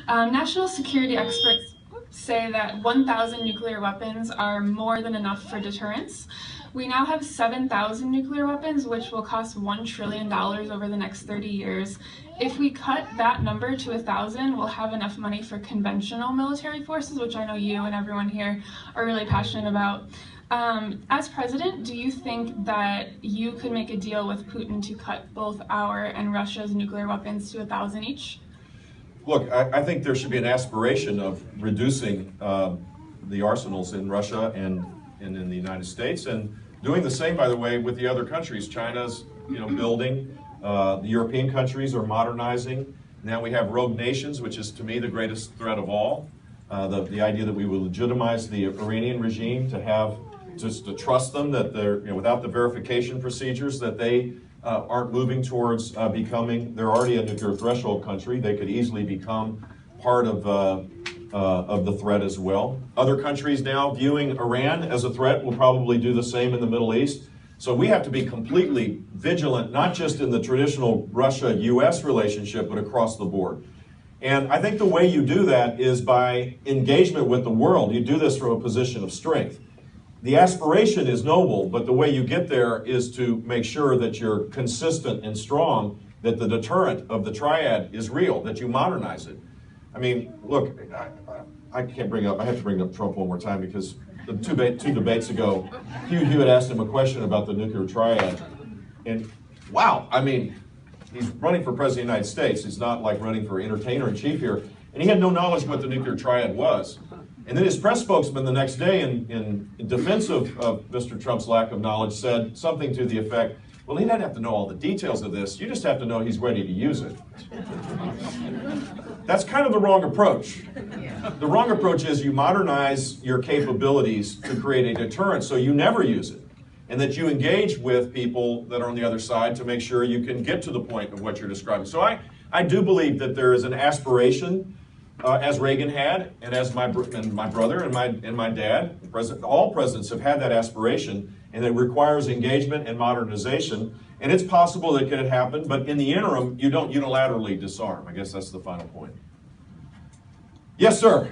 National security experts say that 1,000 nuclear weapons are more than enough for deterrence. We now have 7,000 nuclear weapons, which will cost $1 trillion over the next 30 years. If we cut that number to 1,000, we'll have enough money for conventional military forces, which I know you and everyone here are really passionate about. As president, do you think that you could make a deal with Putin to cut both our and Russia's nuclear weapons to 1,000 each? Look, I think there should be an aspiration of reducing the arsenals in Russia and in the United States, and doing the same, by the way, with the other countries. China's, building. The European countries are modernizing. Now we have rogue nations, which is, to me, the greatest threat of all. The idea that we will legitimize the Iranian regime, to have just to trust them, that they're, without the verification procedures, that they aren't moving towards becoming, they're already a nuclear threshold country. They could easily become part of the threat as well. Other countries now viewing Iran as a threat will probably do the same in the Middle East. So we have to be completely vigilant, not just in the traditional Russia-US relationship, but across the board. And I think the way you do that is by engagement with the world. You do this from a position of strength. The aspiration is noble, but the way you get there is to make sure that you're consistent and strong, that the deterrent of the triad is real, that you modernize it. I mean, look, I have to bring up Trump one more time, because the two debates ago, Hugh Hewitt asked him a question about the nuclear triad. And wow, I mean, he's running for president of the United States. He's not like running for entertainer-in-chief here. And he had no knowledge of what the nuclear triad was. And then his press spokesman the next day, in defense of Mr. Trump's lack of knowledge, said something to the effect, well, he doesn't have to know all the details of this. You just have to know he's ready to use it. That's kind of the wrong approach. The wrong approach is you modernize your capabilities to create a deterrent so you never use it, and that you engage with people that are on the other side to make sure you can get to the point of what you're describing. So I do believe that there is an aspiration, as Reagan had, and as my brother and my dad, all presidents have had that aspiration, and it requires engagement and modernization. And it's possible that it could happen, but in the interim, you don't unilaterally disarm. I guess that's the final point. Yes, sir.